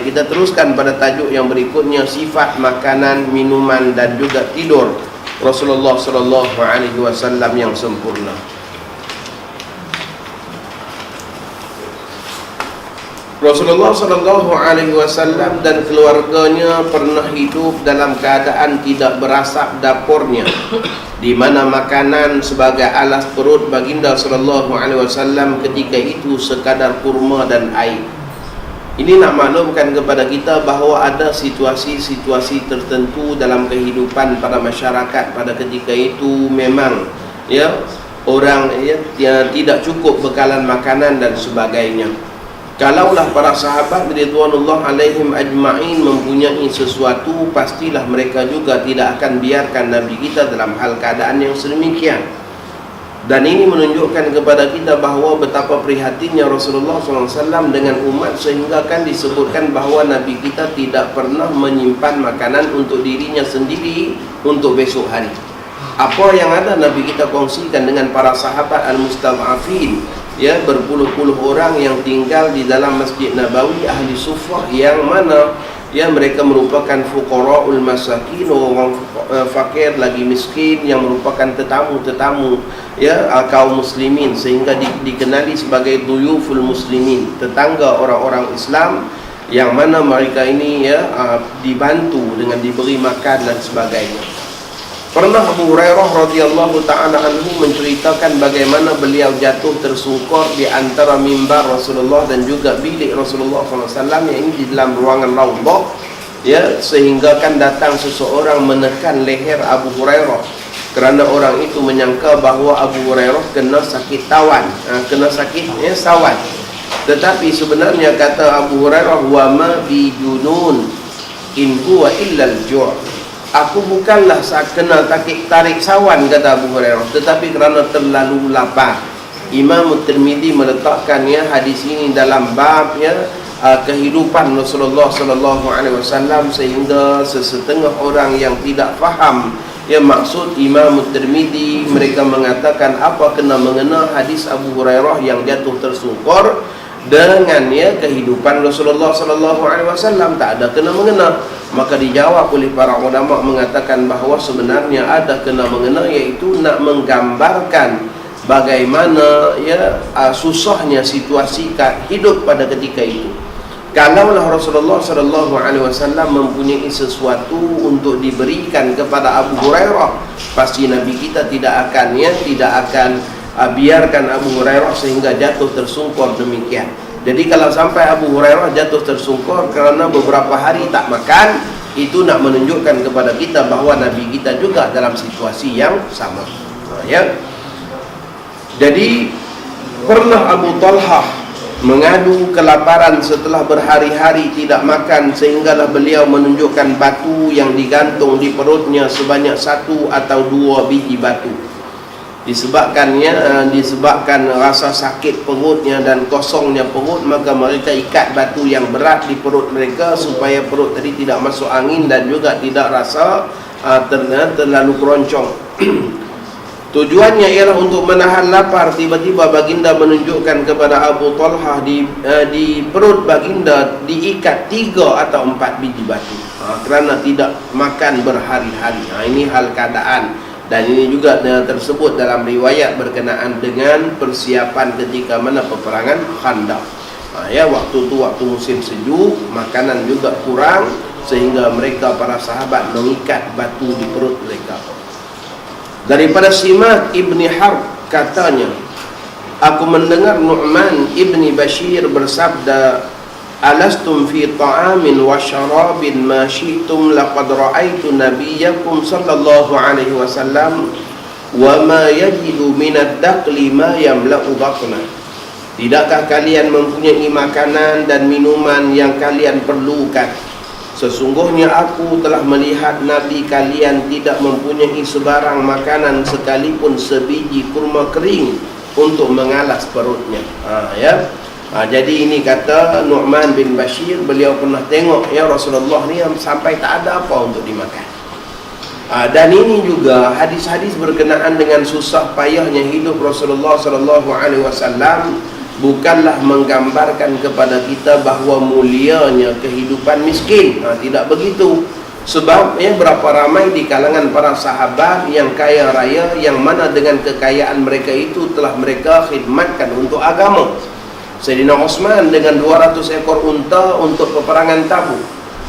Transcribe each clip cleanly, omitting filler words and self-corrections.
Baik, kita teruskan pada tajuk yang berikutnya, sifat makanan, minuman dan juga tidur Rasulullah sallallahu alaihi wasallam yang sempurna. Rasulullah sallallahu alaihi wasallam dan keluarganya pernah hidup dalam keadaan tidak berasap dapurnya, di mana makanan sebagai alas perut baginda sallallahu alaihi wasallam ketika itu sekadar kurma dan air. Ini nak maklumkan kepada kita bahawa ada situasi-situasi tertentu dalam kehidupan pada masyarakat pada ketika itu memang orang tidak cukup bekalan makanan dan sebagainya. Kalaulah para sahabat ridwanullah alaihim ajma'in mempunyai sesuatu, pastilah mereka juga tidak akan biarkan Nabi kita dalam hal keadaan yang sedemikian. Dan ini menunjukkan kepada kita bahawa betapa prihatinnya Rasulullah SAW dengan umat, sehingga kan disebutkan bahawa Nabi kita tidak pernah menyimpan makanan untuk dirinya sendiri untuk besok hari. Apa yang ada Nabi kita kongsikan dengan para sahabat al-mustad'afin, berpuluh-puluh orang yang tinggal di dalam Masjid Nabawi, ahli suffah, yang mana mereka merupakan fuqara'ul masakin, orang fakir lagi miskin, yang merupakan tetamu-tetamu kaum muslimin, sehingga dikenali sebagai duyuful muslimin, tetangga orang-orang Islam, yang mana mereka ini dibantu dengan diberi makan dan sebagainya. Pernah Abu Hurairah radhiyallahu ta'ala anhu menceritakan bagaimana beliau jatuh tersungkur di antara mimbar Rasulullah dan juga bilik Rasulullah SAW, yang ini di dalam ruangan Raudhah, sehingga kan datang seseorang menekan leher Abu Hurairah, kerana orang itu menyangka bahawa Abu Hurairah kena sakit tawan, kena sakit sawan. Tetapi sebenarnya kata Abu Hurairah, wa ma bi junun in huwa illa al-ju'. Aku bukanlah kena tarik sawan, kata Abu Hurairah, tetapi kerana terlalu lapar. Imam Tirmizi meletakkan hadis ini dalam bab kehidupan Rasulullah sallallahu alaihi wasallam, sehingga sesetengah orang yang tidak faham maksud Imam Tirmizi, mereka mengatakan apa kena mengena hadis Abu Hurairah yang jatuh tersungkur dengan kehidupan Rasulullah sallallahu alaihi wasallam, tak ada kena mengena. Maka dijawab oleh para ulama mengatakan bahawa sebenarnya ada kena mengena, iaitu nak menggambarkan bagaimana susahnya situasi hidup pada ketika itu. Kalaulah Rasulullah sallallahu alaihi wasallam mempunyai sesuatu untuk diberikan kepada Abu Hurairah, pasti Nabi kita tidak akan biarkan Abu Hurairah sehingga jatuh tersungkur demikian. Jadi kalau sampai Abu Hurairah jatuh tersungkur kerana beberapa hari tak makan, itu nak menunjukkan kepada kita bahawa Nabi kita juga dalam situasi yang sama. Jadi pernah Abu Talhah mengadu kelaparan setelah berhari-hari tidak makan, sehinggalah beliau menunjukkan batu yang digantung di perutnya sebanyak 1 atau 2 biji batu. Disebabkan rasa sakit perutnya dan kosongnya perut, maka mereka ikat batu yang berat di perut mereka supaya perut tadi tidak masuk angin dan juga tidak rasa terlalu keroncong. Tujuannya ialah untuk menahan lapar. Tiba-tiba baginda menunjukkan kepada Abu Talhah di perut baginda diikat 3 atau 4 biji batu, kerana tidak makan berhari-hari. Ini hal keadaan. Dan ini juga tersebut dalam riwayat berkenaan dengan persiapan ketika mana peperangan Khandaq. Waktu itu waktu musim sejuk, makanan juga kurang, sehingga mereka para sahabat mengikat batu di perut mereka. Daripada Simak ibni Harb katanya, aku mendengar Nu'man ibni Bashir bersabda, alastum fi ta'amin wa syarabin ma syi'tum laqad ra'aitu nabiyyakum sallallahu alaihi wasallam wa ma yajidu minad daqli ma yamla'u batna. Tidakkah kalian mempunyai makanan dan minuman yang kalian perlukan? Sesungguhnya aku telah melihat Nabi kalian tidak mempunyai sebarang makanan sekalipun sebiji kurma kering untuk mengalas perutnya. Jadi ini kata Nu'man bin Bashir, beliau pernah tengok Rasulullah ni sampai tak ada apa untuk dimakan. Dan ini juga hadis-hadis berkenaan dengan susah payahnya hidup Rasulullah sallallahu alaihi wasallam, bukanlah menggambarkan kepada kita bahawa mulianya kehidupan miskin. Tidak begitu. Sebab berapa ramai di kalangan para sahabat yang kaya raya, yang mana dengan kekayaan mereka itu telah mereka khidmatkan untuk agama. Sayyidina Utsman dengan 200 ekor unta untuk peperangan Tabuk.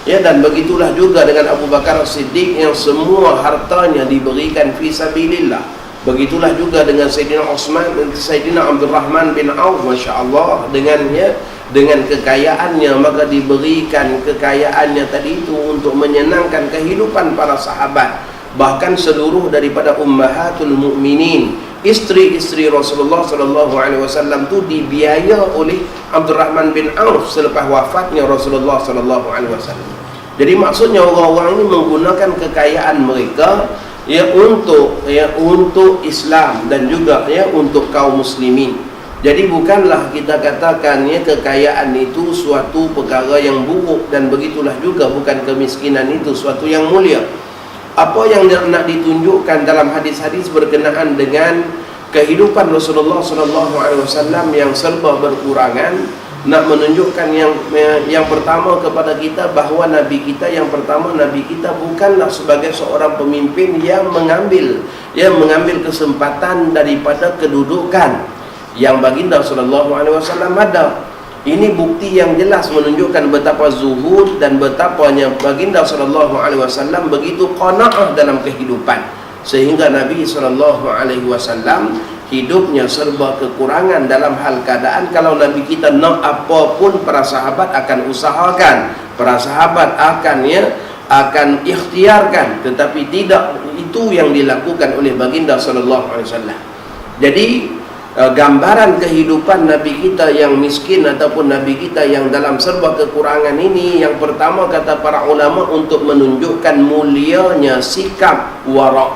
Dan begitulah juga dengan Abu Bakar As-Siddiq yang semua hartanya diberikan fi sabilillah. Begitulah juga dengan Sayyidina Utsman dan Sayyidina Abdul Rahman bin Auf, masya-Allah, dengan kekayaannya, maka diberikan kekayaannya tadi itu untuk menyenangkan kehidupan para sahabat. Bahkan seluruh daripada ummahatul mukminin, istri-istri Rasulullah SAW tu dibiaya oleh Abdurrahman bin Auf selepas wafatnya Rasulullah SAW. Jadi maksudnya orang-orang ini menggunakan kekayaan mereka untuk Islam dan juga untuk kaum muslimin. Jadi bukanlah kita katakan kekayaan itu suatu perkara yang buruk, dan begitulah juga bukan kemiskinan itu suatu yang mulia. Apa yang nak ditunjukkan dalam hadis-hadis berkenaan dengan kehidupan Rasulullah SAW yang serba berkurangan, nak menunjukkan yang pertama kepada kita bahawa Nabi kita yang pertama, Nabi kita bukanlah sebagai seorang pemimpin yang mengambil kesempatan daripada kedudukan yang baginda SAW ada. Ini bukti yang jelas menunjukkan betapa zuhud dan betapanya baginda SAW begitu qanaah dalam kehidupan, sehingga Nabi SAW hidupnya serba kekurangan. Dalam hal keadaan kalau Nabi kita nak apapun, para sahabat akan usahakan, para sahabat akan ikhtiarkan, tetapi tidak itu yang dilakukan oleh baginda SAW. Jadi gambaran kehidupan Nabi kita yang miskin ataupun Nabi kita yang dalam serba kekurangan ini, yang pertama kata para ulama untuk menunjukkan mulianya sikap wara',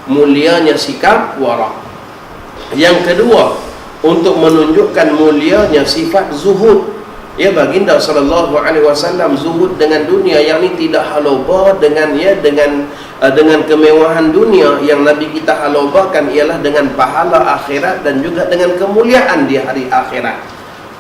mulianya sikap wara'. Yang kedua, untuk menunjukkan mulianya sifat zuhud. Baginda SAW zuhud dengan dunia, yang ini tidak haloba dengan kemewahan dunia. Yang Nabi kita halobakan ialah dengan pahala akhirat dan juga dengan kemuliaan di hari akhirat.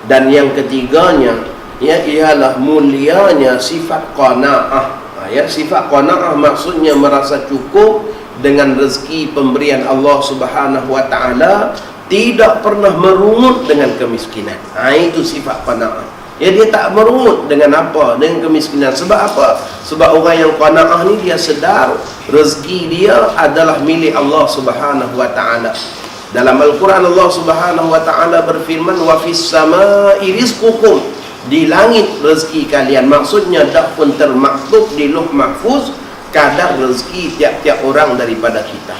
Dan yang ketiganya ialah mulianya sifat qanaah. Sifat qanaah maksudnya merasa cukup dengan rezeki pemberian Allah Subhanahu wa taala, tidak pernah merungut dengan kemiskinan. Itu sifat qanaah. Dia tak merungut dengan apa? Dengan kemiskinan. Sebab apa? Sebab orang yang qanaah ni dia sedar rezeki dia adalah milik Allah Subhanahu wa taala. Dalam Al-Quran Allah Subhanahu wa taala berfirman, wa fis samai rizqukum, di langit rezeki kalian. Maksudnya dah pun termaktub di Lauh Mahfuz kadar rezeki tiap-tiap orang daripada kita.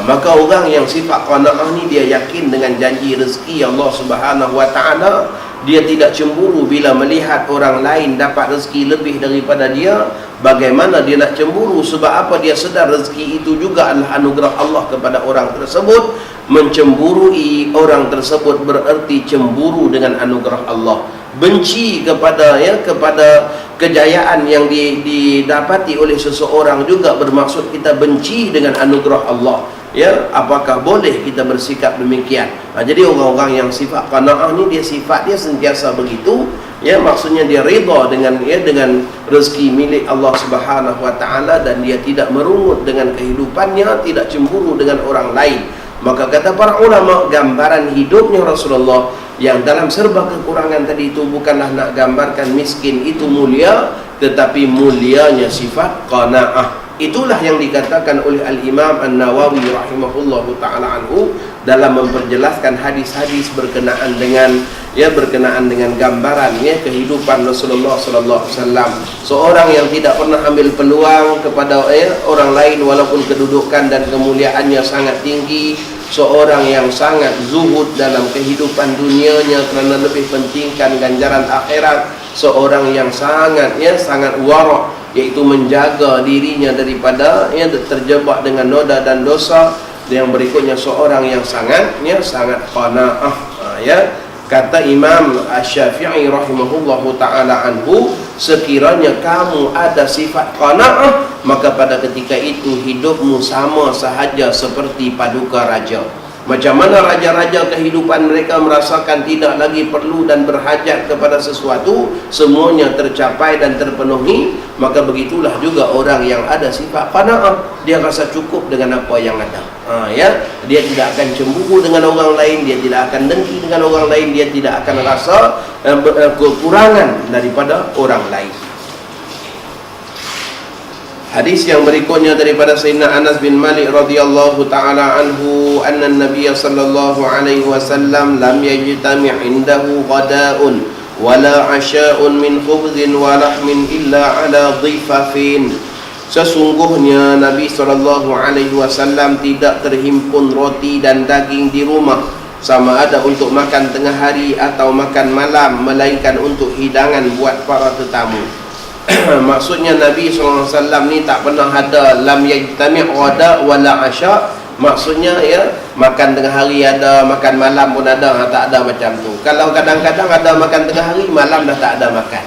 Maka orang yang sifat qanaah ni dia yakin dengan janji rezeki Allah Subhanahu wa taala. Dia tidak cemburu bila melihat orang lain dapat rezeki lebih daripada dia. Bagaimana dia nak cemburu? Sebab apa? Dia sedar rezeki itu juga adalah anugerah Allah kepada orang tersebut. Mencemburui orang tersebut bererti cemburu dengan anugerah Allah. Benci kepada kejayaan yang didapati oleh seseorang juga bermaksud kita benci dengan anugerah Allah. Apakah boleh kita bersikap demikian? Jadi orang-orang yang sifat qanaah ni, dia sentiasa begitu. Maksudnya dia redha dengan rezeki milik Allah Subhanahu wa taala, dan dia tidak merungut dengan kehidupannya, tidak cemburu dengan orang lain. Maka kata para ulama, gambaran hidupnya Rasulullah yang dalam serba kekurangan tadi itu bukanlah nak gambarkan miskin itu mulia, tetapi mulianya sifat qanaah. Itulah yang dikatakan oleh Al-Imam An-Nawawi rahimahullahu ta'ala anhu dalam memperjelaskan hadis-hadis berkenaan dengan gambaran kehidupan Rasulullah sallallahu alaihi wasallam. Seorang yang tidak pernah ambil peluang kepada orang lain walaupun kedudukan dan kemuliaannya sangat tinggi. Seorang yang sangat zuhud dalam kehidupan dunianya kerana lebih pentingkan ganjaran akhirat. Seorang yang sangat wara', iaitu menjaga dirinya daripada terjebak dengan noda dan dosa. Yang berikutnya seorang yang sangat qanaah. Kata Imam Asy-Syafi'i rahimahullahu ta'ala anhu, sekiranya kamu ada sifat qanaah, maka pada ketika itu hidupmu sama sahaja seperti paduka raja. Macam mana raja-raja kehidupan mereka merasakan tidak lagi perlu dan berhajat kepada sesuatu, semuanya tercapai dan terpenuhi, maka begitulah juga orang yang ada sifat qanaah. Dia rasa cukup dengan apa yang ada. Ya, dia tidak akan cemburu dengan orang lain, dia tidak akan dengki dengan orang lain, dia tidak akan rasa kekurangan daripada orang lain. Hadis yang berikutnya daripada Sayyidina Anas bin Malik radhiyallahu taala anhu, anna Nabiy sallallahu alaihi wasallam lam yajtami' indahu ghada'un wala 'asha'un min khubzin wa lahmin illa 'ala dhifafin. Sesungguhnya Nabi sallallahu alaihi wasallam tidak terhimpun roti dan daging di rumah, sama ada untuk makan tengah hari atau makan malam, melainkan untuk hidangan buat para tetamu. Maksudnya Nabi SAW ni tak pernah ada lam yajtami' ghada wala asya. Maksudnya ya, makan tengah hari ada, makan malam pun ada, tak ada macam tu. Kalau kadang-kadang ada makan tengah hari, malam dah tak ada makan.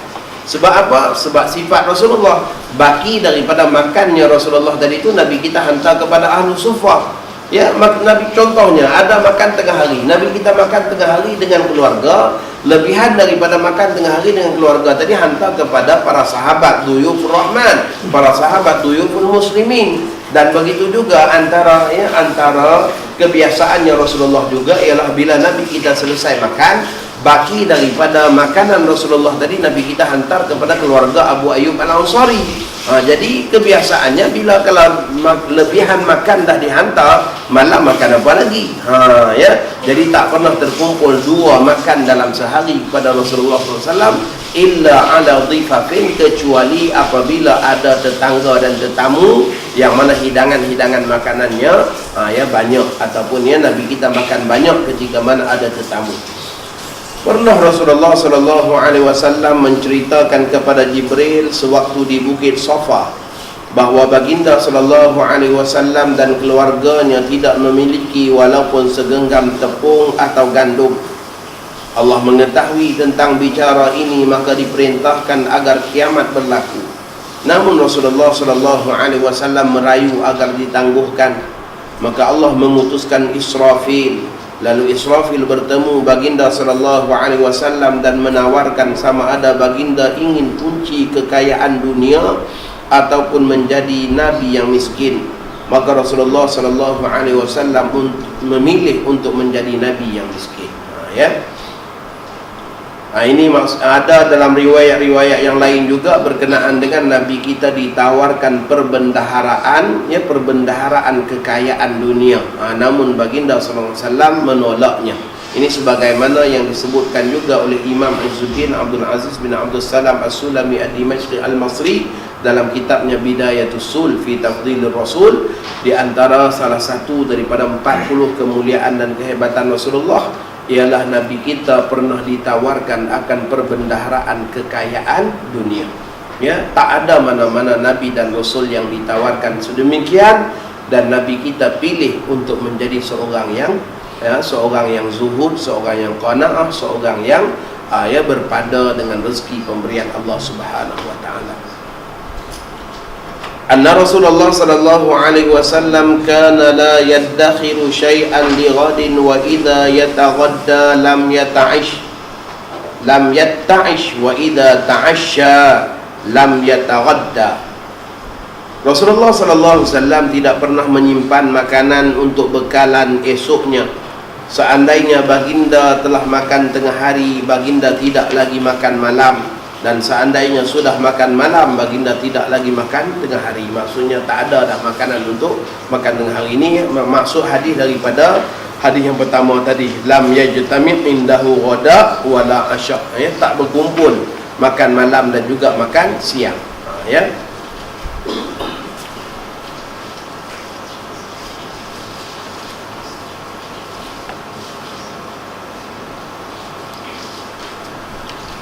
Sebab apa? Sebab sifat Rasulullah, baki daripada makannya Rasulullah tadi tu Nabi kita hantar kepada ahlu sufah. Ya, Nabi contohnya ada makan tengah hari, Nabi kita makan tengah hari dengan keluarga, lebihan daripada makan tengah hari dengan keluarga tadi hantar kepada para sahabat duyufur rahman, para sahabat duyuful muslimin. Dan begitu juga antara kebiasaannya Rasulullah juga ialah bila Nabi kita selesai makan, baki daripada makanan Rasulullah tadi Nabi kita hantar kepada keluarga Abu Ayyub Al-Ansari. Jadi kebiasaannya bila kalau lebihan makan dah dihantar, malam makan apa lagi? Ya, jadi tak pernah terkumpul dua makan dalam sehari kepada Rasulullah SAW illa ala dhifafin, kecuali apabila ada tetangga dan tetamu yang mana hidangan-hidangan makanannya ya banyak, ataupun ya Nabi kita makan banyak ketika mana ada tetamu. Pernah Rasulullah sallallahu alaihi wasallam menceritakan kepada Jibril sewaktu di Bukit Safa bahawa baginda sallallahu alaihi wasallam dan keluarganya tidak memiliki walaupun segenggam tepung atau gandum. Allah mengetahui tentang bicara ini, maka diperintahkan agar kiamat berlaku. Namun Rasulullah sallallahu alaihi wasallam merayu agar ditangguhkan. Maka Allah mengutuskan Israfil. Lalu Israfil bertemu baginda sallallahu alaihi wasallam dan menawarkan sama ada baginda ingin kunci kekayaan dunia ataupun menjadi nabi yang miskin. Maka Rasulullah sallallahu alaihi wasallam memilih untuk menjadi nabi yang miskin. Ya. Ini ada dalam riwayat-riwayat yang lain juga berkenaan dengan Nabi kita ditawarkan perbendaharaan, ya, perbendaharaan kekayaan dunia. Namun baginda sallallahu alaihi wasallam menolaknya. Ini sebagaimana yang disebutkan juga oleh Imam Izzuddin Abdul Aziz bin Abdul Salam As-Sulami Ad-Dimashqi Al-Masri dalam kitabnya Bidayatus Sul fi Tafdhilir Rasul. Di antara salah satu daripada 40 kemuliaan dan kehebatan Rasulullah ialah Nabi kita pernah ditawarkan akan perbendaharaan kekayaan dunia. Ya, tak ada mana-mana Nabi dan Rasul yang ditawarkan sedemikian, dan Nabi kita pilih untuk menjadi seorang yang zuhud, seorang yang qanaah, seorang yang berpada dengan rezeki pemberian Allah Subhanahu wa taala. Anna Rasulullah sallallahu alaihi wasallam kana la yaddakhiru syai'an li ghadin wa idza yataghadda lam yatta'ish wa idza ta'ashsha lam yataghadda. Rasulullah sallallahu alaihi wasallam tidak pernah menyimpan makanan untuk bekalan esoknya. Seandainya baginda telah makan tengah hari, baginda tidak lagi makan malam. Dan seandainya sudah makan malam, baginda tidak lagi makan tengah hari. Maksudnya tak ada dah makanan untuk makan tengah hari. Ini maksud hadis daripada hadis yang pertama tadi, lam yajtami' indahu ghada wala asya. Ya, tak berkumpul makan malam dan juga makan siang. Ya.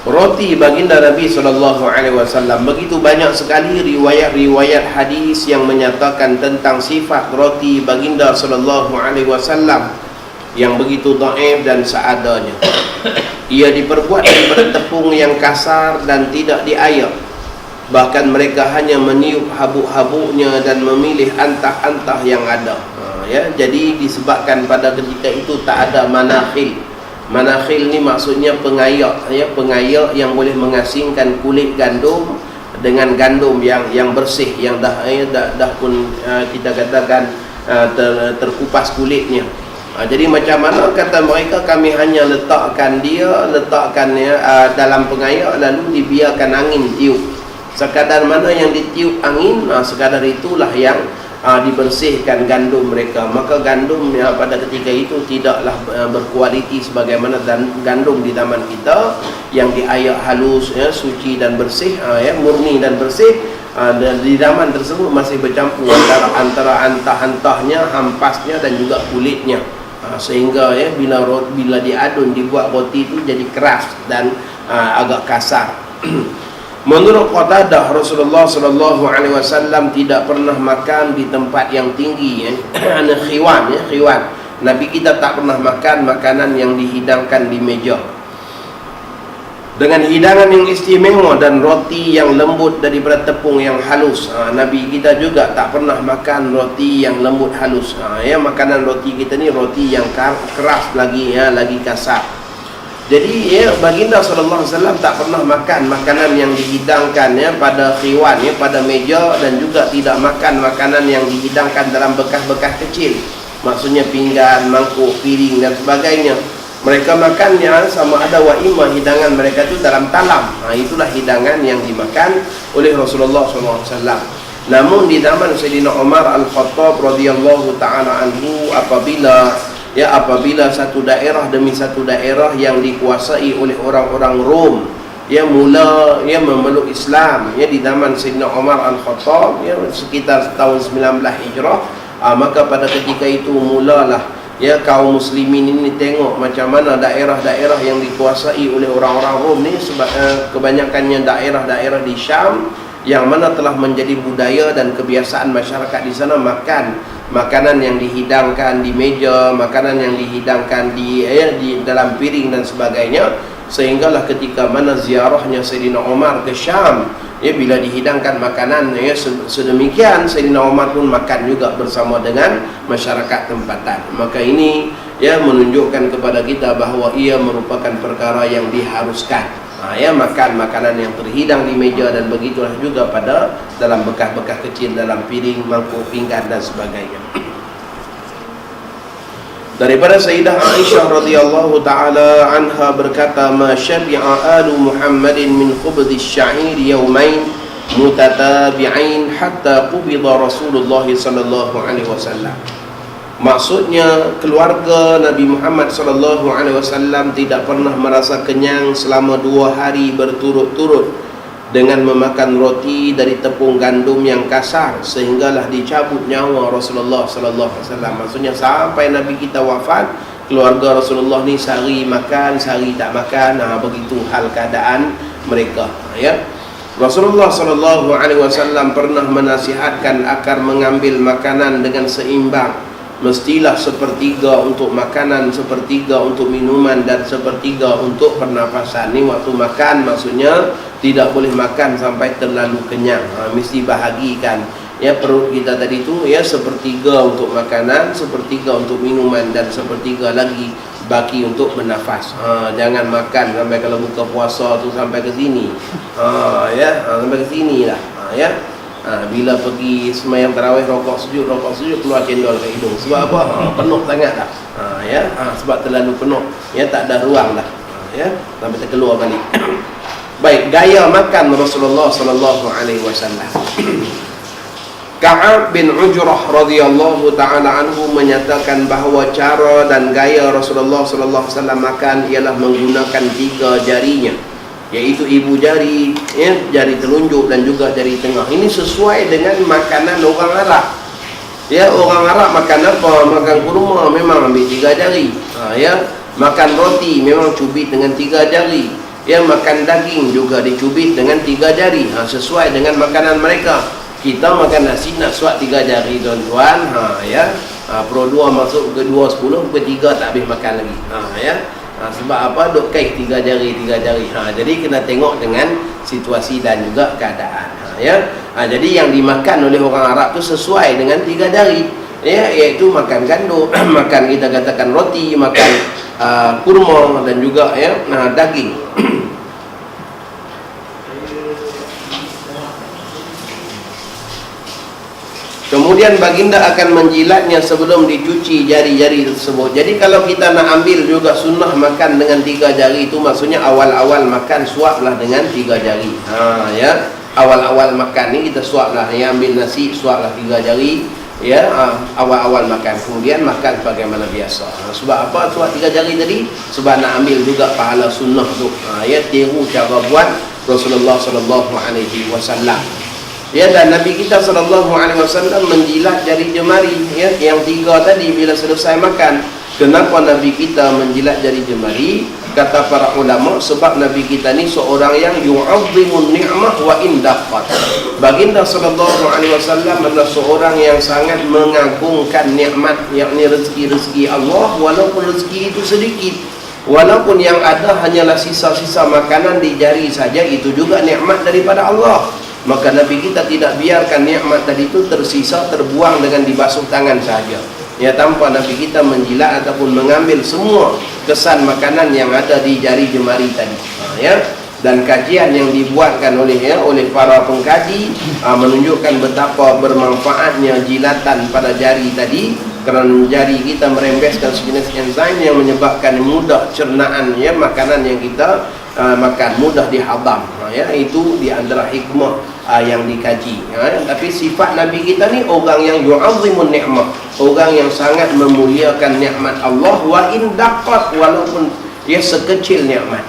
Roti baginda Nabi SAW, begitu banyak sekali riwayat-riwayat hadis yang menyatakan tentang sifat roti baginda SAW yang begitu dhaif dan seadanya. Ia diperbuat daripada tepung yang kasar dan tidak diayak. Bahkan mereka hanya meniup habuk-habuknya dan memilih antah-antah yang ada. Ya, jadi disebabkan pada ketika itu tak ada manakhil. Manakhil ni maksudnya pengayak, ya, pengayak yang boleh mengasingkan kulit gandum dengan gandum yang bersih, yang dah pun kita katakan terkupas kulitnya. Jadi macam mana kata mereka, kami hanya letakkan dalam pengayak, lalu dibiarkan angin tiup. Sekadar mana yang ditiup angin, sekadar itulah yang dibersihkan gandum mereka. Maka gandum pada ketika itu tidaklah berkualiti sebagaimana gandum di zaman kita yang diayak halus, ya, suci dan bersih, ya, murni dan bersih. Dan di zaman tersebut masih bercampur antara antah-antahnya, hampasnya dan juga kulitnya, sehingga ya bila diadun, dibuat roti itu jadi keras dan agak kasar. Menurut Qatadah, Rasulullah sallallahu alaihi wasallam tidak pernah makan di tempat yang tinggi, ya. Khiwan, ya, khiwan. Nabi kita tak pernah makan makanan yang dihidangkan di meja dengan hidangan yang istimewa dan roti yang lembut daripada tepung yang halus. Nabi kita juga tak pernah makan roti yang lembut halus. Ya, makanan roti kita ni roti yang keras lagi, ya, lagi kasar. Jadi ya, baginda sallallahu alaihi wasallam tak pernah makan makanan yang dihidangkan, ya, pada khiwan, ya, pada meja, dan juga tidak makan makanan yang dihidangkan dalam bekas-bekas kecil. Maksudnya pinggan, mangkuk, piring dan sebagainya. Mereka makannya sama ada wa'imah, hidangan mereka itu dalam talam. Itulah hidangan yang dimakan oleh Rasulullah SAW. Namun di zaman Sayyidina Umar Al-Khattab radhiyallahu ta'ala anhu, apabila satu daerah demi satu daerah yang dikuasai oleh orang-orang Rom, ya, mula ya memeluk Islam, ya, di zaman Sayyidina Umar Al-Khattab, ya, sekitar tahun 19 Hijrah, maka pada ketika itu mulalah, ya, kaum muslimin ini tengok macam mana daerah-daerah yang dikuasai oleh orang-orang Rom ni, kebanyakannya daerah-daerah di Syam, yang mana telah menjadi budaya dan kebiasaan masyarakat di sana makan makanan yang dihidangkan di meja, makanan yang dihidangkan di dalam piring dan sebagainya. Sehinggalah ketika mana ziarahnya Sayyidina Umar ke Syam, ya, bila dihidangkan makanan, ya, sedemikian, Sayyidina Umar pun makan juga bersama dengan masyarakat tempatan. Maka ini, ya, menunjukkan kepada kita bahawa ia merupakan perkara yang diharuskan, ya, makan makanan yang terhidang di meja, dan begitulah juga pada dalam bekas-bekas kecil, dalam piring, mangkuk, pinggan dan sebagainya. Daripada Sayyidah Aisyah radhiyallahu taala anha berkata, "Ma syabi'a alu Muhammadin min khubdhi asy-sya'ir yawmain mutatabi'ain hatta qubida Rasulullah sallallahu alaihi wasallam." Maksudnya, keluarga Nabi Muhammad sallallahu alaihi wasallam tidak pernah merasa kenyang selama 2 hari berturut-turut dengan memakan roti dari tepung gandum yang kasar, sehinggalah dicabut nyawa Rasulullah sallallahu alaihi wasallam. Maksudnya sampai Nabi kita wafat, keluarga Rasulullah ni sehari makan, sehari tak makan. Begitu hal keadaan mereka, ya. Rasulullah sallallahu alaihi wasallam pernah menasihatkan agar mengambil makanan dengan seimbang. Mestilah sepertiga untuk makanan, sepertiga untuk minuman, dan sepertiga untuk pernafasan. Ni waktu makan, maksudnya tidak boleh makan sampai terlalu kenyang. Mesti bahagikan, ya, perut kita tadi tu, ya, sepertiga untuk makanan, sepertiga untuk minuman, dan sepertiga lagi baki untuk bernafas. Jangan makan sampai kalau buka puasa tu sampai ke sini, ya, sampai ke sini lah, ya. Bila pergi semayang tarawih, rokok sujud keluar cendol ke hidung. Sebab apa? Penuh sangat dah, ya, sebab terlalu penuh, ya, tak ada ruang dah, ya, sampai terkeluar balik. Baik, gaya makan Rasulullah sallallahu alaihi wasallam. Ka'ab bin Ujrah radhiyallahu ta'ala anhu menyatakan bahawa cara dan gaya Rasulullah sallallahu alaihi wasallam makan ialah menggunakan 3 jarinya, iaitu ibu jari, ya, jari telunjuk dan juga jari tengah. Ini sesuai dengan makanan orang Arab. Ya, orang Arab makan apa? Makan kurma memang ambil 3 jari. Ya, makan roti memang cubit dengan 3 jari. Ya, makan daging juga dicubit dengan 3 jari. Sesuai dengan makanan mereka. Kita makan nasi nak suat 3 jari, tuan-tuan. Ya, pro 2 masuk ke 2 10, ke 3 tak habis makan lagi. Ya. Sebab apa? Duk kait 3 jari. Jadi kena tengok dengan situasi dan juga keadaan, ya. Jadi yang dimakan oleh orang Arab tu sesuai dengan 3 jari. ya, yaitu makan gandum, makan kita katakan roti, makan kurma dan juga ya daging. Kemudian baginda akan menjilatnya sebelum dicuci jari-jari tersebut. Jadi kalau kita nak ambil juga sunnah makan dengan 3 jari, itu maksudnya awal-awal makan suaplah dengan 3 jari. Ya, awal-awal makan ni kita suaplah, ya, ambil nasi suaplah 3 jari, ya, awal-awal makan. Kemudian makan bagaimana biasa. Sebab apa suap 3 jari tadi? Sebab nak ambil juga pahala sunnah tu. Ya, tiru cara buat Rasulullah sallallahu alaihi wasallam. Ya, dan Nabi kita sallallahu alaihi wasallam menjilat jari jemari, ya, yang 3 tadi bila selesai makan. Kenapa Nabi kita menjilat jari jemari? Kata para ulama, sebab Nabi kita ni seorang yang yu'azzimun ni'mah wa indaqat. Baginda sallallahu alaihi wasallam adalah seorang yang sangat mengagungkan nikmat, yakni rezeki-rezeki Allah, walaupun rezeki itu sedikit. Walaupun yang ada hanyalah sisa-sisa makanan di jari saja, itu juga nikmat daripada Allah. Maka Nabi kita tidak biarkan nikmat tadi itu tersisa, terbuang dengan dibasuh tangan saja, ya, tanpa Nabi kita menjilat ataupun mengambil semua kesan makanan yang ada di jari jemari tadi. Ya, dan kajian yang dibuatkan oleh para pengkaji menunjukkan betapa bermanfaatnya jilatan pada jari tadi, kerana jari kita merembeskan sejenis enzim yang menyebabkan mudah cernaan, ya, makanan yang kita makan, mudah dihadam. Ya, itu di antara hikmah yang dikaji. Tapi sifat Nabi kita ni orang yang yu'azzimun ni'mah, orang yang sangat memuliakan nikmat Allah, wa indaqat, walaupun dia sekecil nikmat.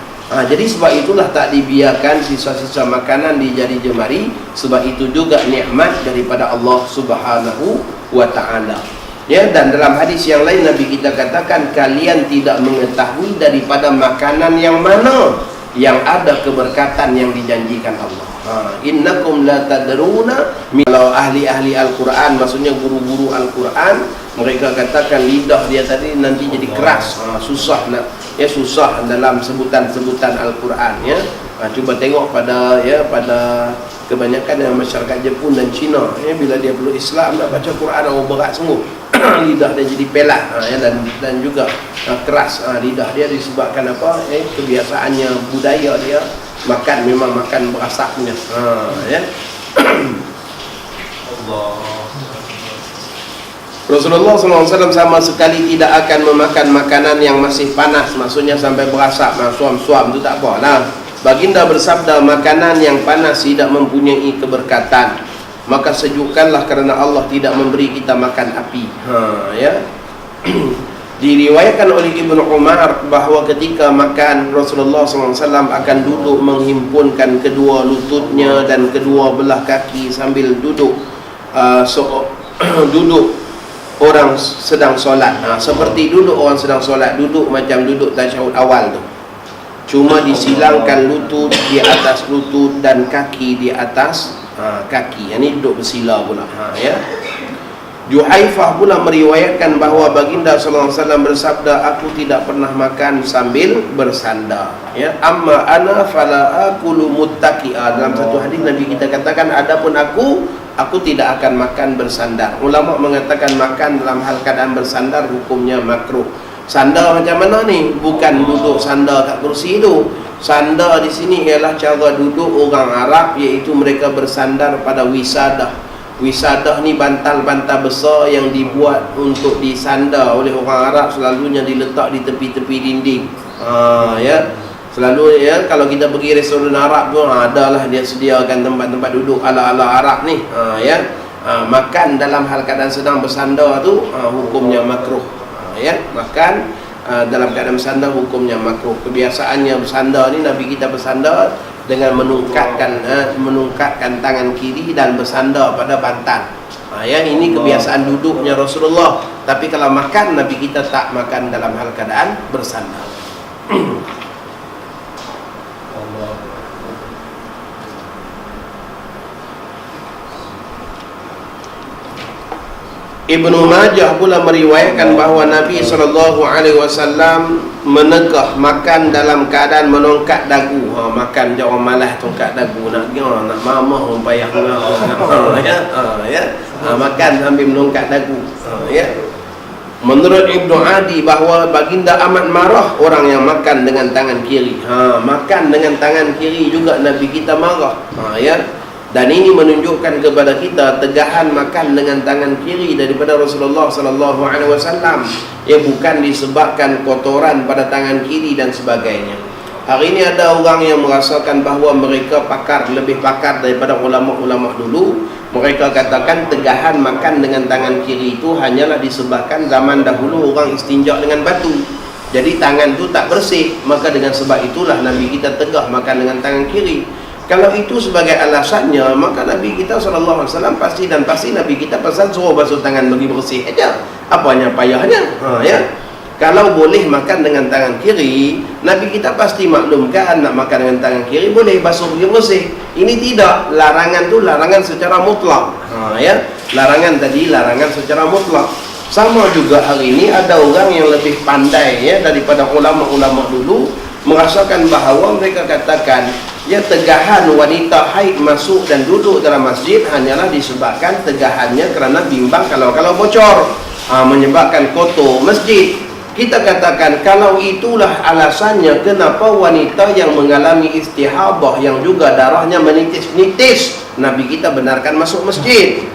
Jadi sebab itulah tak dibiarkan sisa-sisa makanan di jari jemari, sebab itu juga nikmat daripada Allah Subhanahu wa ta'ala. Ya, dan dalam hadis yang lain Nabi kita katakan, kalian tidak mengetahui daripada makanan yang mana yang ada keberkatan yang dijanjikan Allah. Innakum la tadruna. Kalau ahli-ahli Al-Quran, maksudnya guru-guru Al-Quran, mereka katakan lidah dia tadi nanti jadi keras, susah nak, ya, susah dalam sebutan-sebutan Al-Quran, ya. Cuba tengok pada kebanyakan masyarakat Jepun dan Cina, ya, bila dia peluk Islam nak baca Quran, berat sungguh. Lidah dia jadi pelat, ya, dan juga keras lidah dia disebabkan apa? Kebiasaannya, budaya dia makan memang makan berasapnya. Ya. Rasulullah SAW sama sekali tidak akan memakan makanan yang masih panas, maksudnya sampai berasap, suam-suam itu tak apa lah. Baginda bersabda, makanan yang panas tidak mempunyai keberkatan, maka sejukkanlah kerana Allah tidak memberi kita makan api. Ya. Diriwayatkan oleh Ibnu Umar bahawa ketika makan, Rasulullah SAW akan duduk menghimpunkan kedua lututnya dan kedua belah kaki sambil duduk duduk orang sedang solat. Seperti duduk orang sedang solat, duduk macam duduk tasyahud awal tu, cuma disilangkan lutut di atas lutut dan kaki di atas kaki. Ini duduk bersila pula. Ya. Juhaifah pula meriwayatkan bahawa baginda sallallahu alaihi wasallam bersabda, aku tidak pernah makan sambil bersandar. Ya, amma ana fala aqulu muttaqi'a. Dalam satu hadis Nabi kita katakan, adapun aku tidak akan makan bersandar. Ulama mengatakan makan dalam hal keadaan bersandar hukumnya makruh. Sandar macam mana ni? Bukan duduk sandar kat kursi itu. Sandar di sini ialah cara duduk orang Arab, iaitu mereka bersandar pada wisadah. Wisadah ni bantal-bantal besar yang dibuat untuk disandar oleh orang Arab, selalunya diletak di tepi-tepi dinding. Ya. Selalu, ya, kalau kita pergi restoran Arab tu, adalah dia sediakan tempat-tempat duduk ala-ala Arab ni. Ya. Makan dalam hal keadaan sedang bersandar tu hukumnya makruh. Ya, makan dalam keadaan bersandar hukumnya makruh. Kebiasaannya bersandar ni, Nabi kita bersandar dengan menungkatkan tangan kiri dan bersandar pada bantal. Ya, ini kebiasaan duduknya Rasulullah. Tapi kalau makan, Nabi kita tak makan dalam hal keadaan bersandar. Ibnu Majah pula meriwayatkan bahawa Nabi SAW menegah makan dalam keadaan menongkat dagu. Makan je orang malas tongkat dagu, nak mamah orang payah makan sambil menongkat dagu. Menurut Ibnu Adi bahawa baginda amat marah orang yang makan dengan tangan kiri. Makan dengan tangan kiri juga Nabi kita marah. Dan ini menunjukkan kepada kita tegahan makan dengan tangan kiri daripada Rasulullah SAW. Bukan disebabkan kotoran pada tangan kiri dan sebagainya. Hari ini ada orang yang merasakan bahawa mereka lebih pakar daripada ulama-ulama dulu. Mereka katakan tegahan makan dengan tangan kiri itu hanyalah disebabkan zaman dahulu orang istinja dengan batu. Jadi tangan itu tak bersih, maka dengan sebab itulah Nabi kita tegah makan dengan tangan kiri. Kalau itu sebagai alasannya, maka Nabi kita SAW pasti Nabi kita pesan suruh basuh tangan bagi bersih aja. Apanya payahnya? Kalau boleh makan dengan tangan kiri, Nabi kita pasti maklumkan nak makan dengan tangan kiri boleh basuh bagi bersih. Ini tidak, larangan tu larangan secara mutlak. Larangan tadi larangan secara mutlak. Sama juga hari ini ada orang yang lebih pandai daripada ulama-ulama dulu, merasakan bahawa mereka katakan tegahan wanita haid masuk dan duduk dalam masjid hanyalah disebabkan tegahannya kerana bimbang kalau bocor, menyebabkan kotor masjid. Kita katakan kalau itulah alasannya kenapa wanita yang mengalami istihadah yang juga darahnya menitis-nitis Nabi kita benarkan masuk masjid.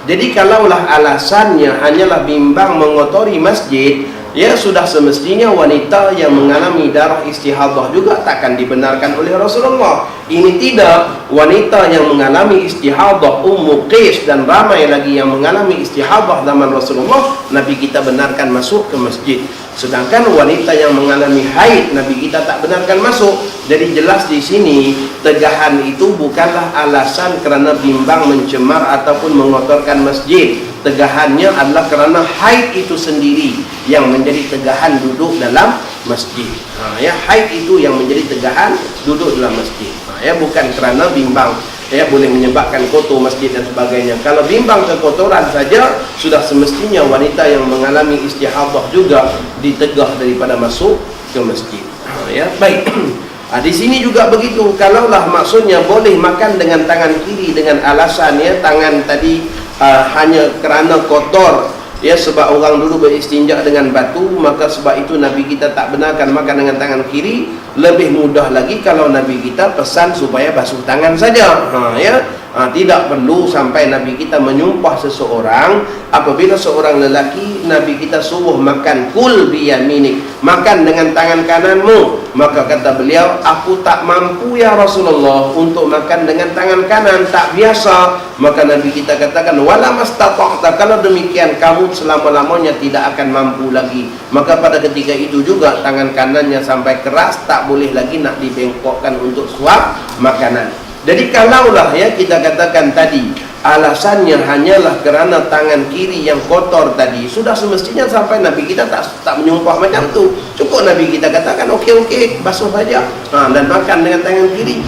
Jadi kalaulah alasannya hanyalah bimbang mengotori masjid, sudah semestinya wanita yang mengalami darah istihadah juga takkan dibenarkan oleh Rasulullah. Ini tidak, wanita yang mengalami istihadah Ummu Qais dan ramai lagi yang mengalami istihadah zaman Rasulullah, Nabi kita benarkan masuk ke masjid. Sedangkan wanita yang mengalami haid Nabi kita tak benarkan masuk. Jadi jelas di sini tegahan itu bukanlah alasan kerana bimbang mencemar ataupun mengotorkan masjid. Tegahannya adalah kerana haid itu sendiri yang menjadi tegahan duduk dalam masjid. Haid itu yang menjadi tegahan duduk dalam masjid. Bukan kerana bimbang boleh menyebabkan kotor masjid dan sebagainya. Kalau bimbang kekotoran saja, sudah semestinya wanita yang mengalami istihadah juga ditegah daripada masuk ke masjid. Baik. Di sini juga begitu. Kalaulah maksudnya boleh makan dengan tangan kiri dengan alasan tangan tadi hanya kerana kotor, sebab orang dulu beristinja dengan batu, maka sebab itu Nabi kita tak benarkan makan dengan tangan kiri. Lebih mudah lagi kalau Nabi kita pesan supaya basuh tangan saja. Tidak perlu sampai Nabi kita menyumpah seseorang. Apabila seorang lelaki Nabi kita suruh makan kul biyaminik, makan dengan tangan kananmu, maka kata beliau, aku tak mampu ya Rasulullah untuk makan dengan tangan kanan, tak biasa. Maka Nabi kita katakan wala mastata'ta, kalau demikian kamu selama-lamanya tidak akan mampu lagi. Maka pada ketika itu juga tangan kanannya sampai keras, tak boleh lagi nak dibengkokkan untuk suap makanan. Jadi kalaulah kita katakan tadi alasannya hanyalah kerana tangan kiri yang kotor tadi, sudah semestinya sampai Nabi kita tak menyumpah macam tu. Cukup Nabi kita katakan okey basuh saja dan makan dengan tangan kiri.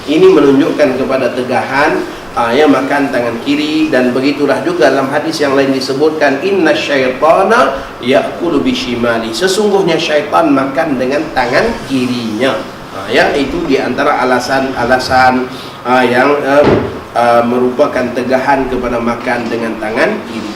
Ini menunjukkan kepada tegahan makan tangan kiri. Dan begitulah juga dalam hadis yang lain disebutkan inna syaitana ya'kulu bishimali, sesungguhnya syaitan makan dengan tangan kirinya. Itu di antara alasan-alasan yang merupakan tegahan kepada makan dengan tangan kiri.